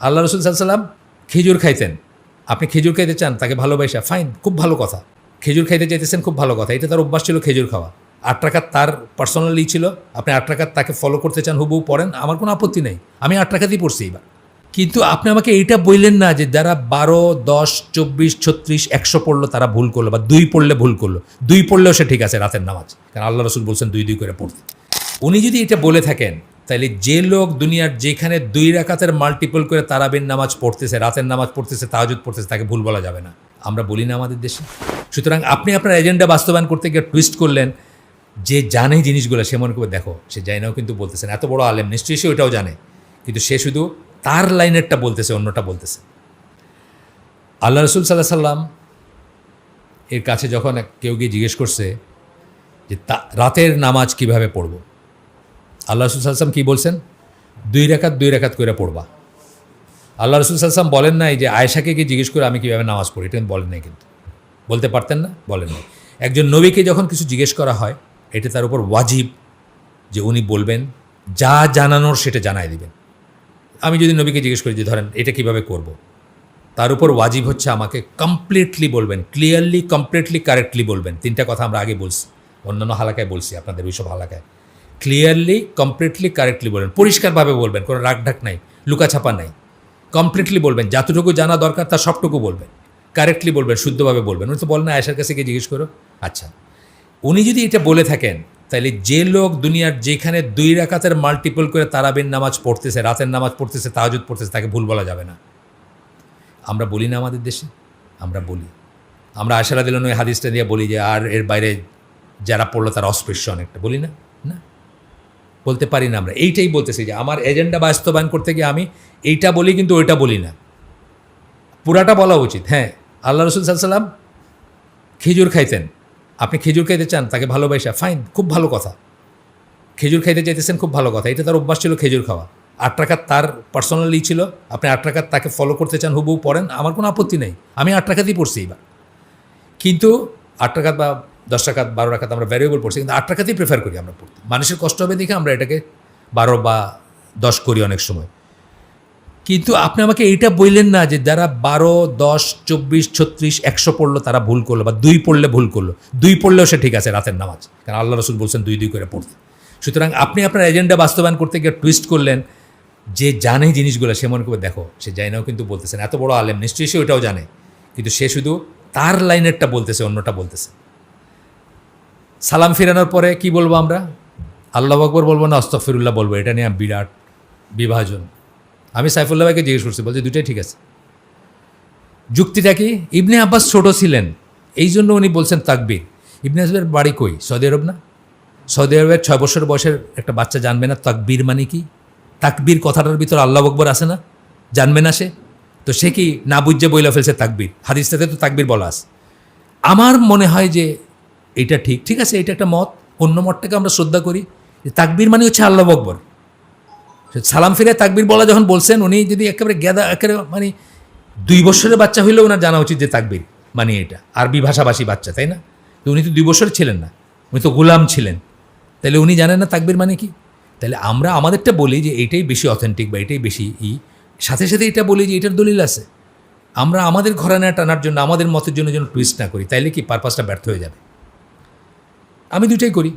আল্লাহ রসুল সাল্লাম খেজুর খাইতেন। আপনি খেজুর খাইতে চান, তাকে ভালোবাসা, ফাইন, খুব ভালো কথা। খেজুর খাইতে চাইতেছেন, খুব ভালো কথা। এটা তার অভ্যাস ছিল খেজুর খাওয়া। 8 রাকাত তার পার্সোনালি ছিল, আপনি 8 রাকাত তাকে ফলো করতে চান, হুবহু পড়েন, আমার কোনো আপত্তি নেই। আমি 8 রাকাতই পড়ছি এবার। কিন্তু আপনি আমাকে এইটা বললেন না যে যারা 12, 10, 24, 36, 100 পড়লো তারা ভুল করলো, বা 2 পড়লে ভুল করলো। 2 পড়লেও সে ঠিক আছে রাতের নামাজ, কারণ আল্লাহ রসুল বলছেন 2 করে পড়তে। উনি যদি এটা বলে থাকেন, তাহলে যে লোক দুনিয়ার যেখানে 2 রাকাতের মাল্টিপল করে তারাবির নামাজ পড়তেছে, রাতের নামাজ পড়তেছে, তাহাজ্জুদ পড়তেছে, তাকে ভুল বলা যাবে না। আমরা বলি না আমাদের দেশে। সুতরাং আপনি আপনার এজেন্ডা বাস্তবায়ন করতে গিয়ে টুইস্ট করলেন। যে জানে জিনিসগুলো সে মনে করে দেখো, সে জানে নাও কিন্তু বলতেছেন, এত বড় আলেম নিশ্চয়ই সে ওটাও জানে, কিন্তু সে শুধু তার লাইনেরটা বলতেছে, অন্যটা বলতেছে। আল্লাহ রসুল সাল্লাহ সাল্লাম এর কাছে যখন কেউ গিয়ে জিজ্ঞেস করছে যে রাতের নামাজ কিভাবে পড়ব, আল্লাহ রসুল সাল্লাম কী বলছেন? 2 রাকাত করে পড়বা। আল্লাহ রসুল সাল্লাম বলেন নাই যে আয়েশাকে গিয়ে জিজ্ঞেস করে আমি কীভাবে নামাজ পড়ি, এটা বলেন নাই। কিন্তু বলতে পারতেন না, বলেন নাই। একজন নবীকে যখন কিছু জিজ্ঞেস করা হয়, এটা তার উপর ওয়াজিব যে উনি বলবেন, যা জানানোর সেটা জানাই দিবেন। আমি যদি নবীকে জিজ্ঞেস করি যে ধরেন এটা কিভাবে করব, তার উপর ওয়াজিব হচ্ছে আমাকে কমপ্লিটলি বলবেন, ক্লিয়ারলি, কমপ্লিটলি, কারেক্টলি বলবেন। 3টা কথা আমরা আগে বলছি, অন্যান্য হালাকায় বলছি, আপনাদের ওইসব হালাকায়। ক্লিয়ারলি, কমপ্লিটলি, কারেক্টলি বলবেন, পরিষ্কারভাবে বলবেন, কোনো রাগঢাক নাই, লুকাছাপা নাই। কমপ্লিটলি বলবেন, যতটুকু জানা দরকার তার সবটুকু বলবেন। কারেক্টলি বলবেন, শুদ্ধভাবে বলবেন। উনি তো বলেন না আয়েশার কাছে গিয়ে জিজ্ঞেস করো। আচ্ছা, উনি যদি এটা বলে থাকেন, তাহলে যে লোক দুনিয়ার যেখানে 2 রাকাতের মাল্টিপল করে তারাবির নামাজ পড়তেছে, রাতের নামাজ পড়তেছে, তাহাজ্জুদ পড়তেছে, তাকে ভুল বলা যাবে না। আমরা বলি না আমাদের দেশে, আমরা বলি। আমরা আয়েশা রাদিয়াল্লাহু আনহা ওই হাদিসটা দিয়ে বলি যে আর এর বাইরে যারা পড়লো তারা অস্পৃশ্য অনেকটা, বলি না? না, বলতে পারি না। আমরা এইটাই বলতেছি যে আমার এজেন্ডা বাস্তবায়ন করতে গিয়ে আমি এইটা বলি, কিন্তু ওইটা বলি না, পুরাটা বলা উচিত। হ্যাঁ, আল্লাহ রসুল সাল্লাল্লাহু আলাইহি ওয়াসাল্লাম খেজুর খাইতেন। আপনি খেজুর খাইতে চান, তাকে ভালোবাসা, ফাইন, খুব ভালো কথা। খেজুর খাইতে চাইতেছেন, খুব ভালো কথা। এটা তার অভ্যাস ছিল খেজুর খাওয়া। 8 রাকাত তার পার্সোনালি ছিল, আপনি 8 রাকাত তাকে ফলো করতে চান, হুবহু পড়েন, আমার কোনো আপত্তি নেই। আমি 8 রাকাতই পড়ছি এবার। কিন্তু 8 রাকাত বা 10 রাকাত, 12 রাকাত আমরা ভ্যারিয়েবল পড়ছি, কিন্তু 8 রাকাতই প্রেফার করি আমরা পড়তে। মানুষের কষ্ট হবে দেখে আমরা এটাকে 12 বা 10 করি অনেক সময়। কিন্তু আপনি আমাকে এইটা বললেন না যে যারা 12, 10, 24, 36, 100 পড়লো তারা ভুল করলো, বা 2 পড়লে ভুল করলো। 2 পড়লেও সে ঠিক আছে রাতের নামাজ, কারণ আল্লাহ রসুল বলছেন 2 করে পড়তে। সুতরাং আপনি আপনার এজেন্ডা বাস্তবায়ন করতে গিয়ে টুইস্ট করলেন। যে জানে জিনিসগুলো সে মনে করে দেখো, সে জানে নাও কিন্তু বলতেছেন, এত বড় আলেম নিশ্চয়ই সে ওটাও জানে, কিন্তু সে শুধু তার লাইনেরটা বলতেছে, অন্যটা বলতেছে। সালাম ফিরানোর পরে কি বলবো আমরা? আল্লাহু আকবার বলবো না আস্তাগফিরুল্লাহ বলবো? এটা নিয়ে বিরাট বিভাজন। আমি সাইফুল্লাহ ভাইকে জিজ্ঞেস করছি, বলছি দুটাই ঠিক আছে। যুক্তিটা কি? ইবনে আব্বাস ছোট ছিলেন, এই জন্য উনি বলছেন তাকবীর। ইবনে আব্বাসের বাড়ি কই? সৌদি আরব না? সৌদি আরবের 6 বছর বয়সের একটা বাচ্চা জানবে না তাকবীর মানে কি? তাকবীর কথাটার ভিতর আল্লাহু আকবার আছে না? জানবে না সে? তো সে কি না বুঝে বইলা ফেলছে তাকবীর? হাদিসটাতে তো তাকবীর বলা আছে। আমার মনে হয় যে এটা ঠিক, ঠিক আছে, এটা একটা মত। অন্য মতটাকে আমরা শ্রদ্ধা করি। তাকবীর মানে হচ্ছে আল্লাহু আকবার। সালাম ফিরে তাকবীর বলা যখন বলছেন, উনি যদি একেবারে গেদা, একেবারে মানে 2 বছরের বাচ্চা হইলেও ওনার জানা উচিত যে তাকবীর মানে এটা। আরবি ভাষাভাষী বাচ্চা, তাই না? তো উনি তো 2 বছরের ছিলেন না, উনি তো গোলাম ছিলেন। তাহলে উনি জানেন না তাকবীর মানে কি? তাহলে আমরা আমাদেরটা বলি যে এইটাই বেশি অথেন্টিক বা এটাই বেশি সাথে সাথে এটা বলি যে এটার দলিল আছে। আমরা আমাদের ঘরানা টানার জন্য, আমাদের মতের জন্য যেন টুইস্ট না করি, তাইলে কি পারপাসটা ব্যর্থ হয়ে যাবে। আমি দুটাই করি,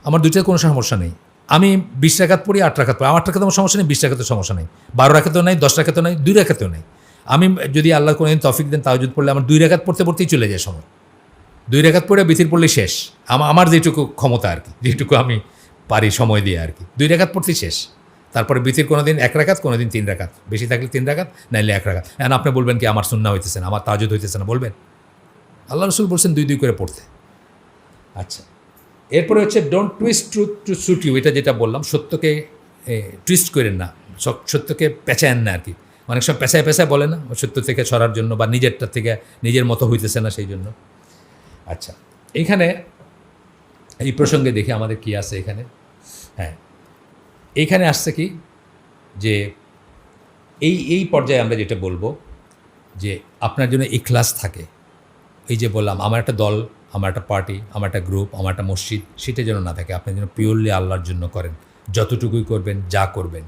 আমার দুটার কোনো সমস্যা নেই। আমি 20 রাকাত পড়ি, 8 রাকাত পড়ি, 8 রাকাত আমার সমস্যা নেই, 20 রাকাতের সমস্যা নেই, 12 রাকাতেও নাই, 10 রাকাতেও নাই, 2 রাকাতেও নাই। আমি যদি আল্লাহ কোনোদিন তৌফিক দেন তাহাজ্জুদ পড়লে আমার 2 রাকাত পড়তে পড়তেই চলে যায় সময়। 2 রাকাত পড়ে বিতির পড়লে শেষ। আমার যেটুকু ক্ষমতা আর কি, যেটুকু আমি পারি সময় দিয়ে আর কি, 2 রাকাত পড়তেই শেষ। তারপরে বিতির কোনো দিন 1 রাকাত, কোনো দিন 3 রাকাত, বেশি থাকলে 3 রাকাত, নাইলে 1 রাকাত। এখন আপনি বলবেন কি আমার সুন্নাহ হইতেছে না, আমার তাহাজ্জুদ হইতেছে না, বলবেন? আল্লাহ রসুল বলছেন 2 করে পড়তে। আচ্ছা, এরপরে হচ্ছে don't twist truth to suit you. এটা যেটা বললাম, সত্যকে টুইস্ট করেন না, সত্যকে পেঁচায়েন না আর কি। অনেক সময় পেঁচায় পেঁচায় বলে না, সত্য থেকে ছড়ার জন্য বা নিজেরটা থেকে নিজের মতো হইতেছে না সেই জন্য। আচ্ছা, এইখানে এই প্রসঙ্গে দেখি আমাদের কি আছে এখানে। হ্যাঁ, এইখানে আসছে কি যে এই পর্যায়ে আমরা যেটা বলবো যে আপনার জন্য ইখলাস থাকে। এই যে বললাম, আমার একটা দল, আমার একটা পার্টি, আমার একটা গ্রুপ, আমার একটা মসজিদ, সেটা যেন না থাকে। আপনি যেন পিওরলি আল্লাহর জন্য করেন, যতটুকুই করবেন, যা করবেন।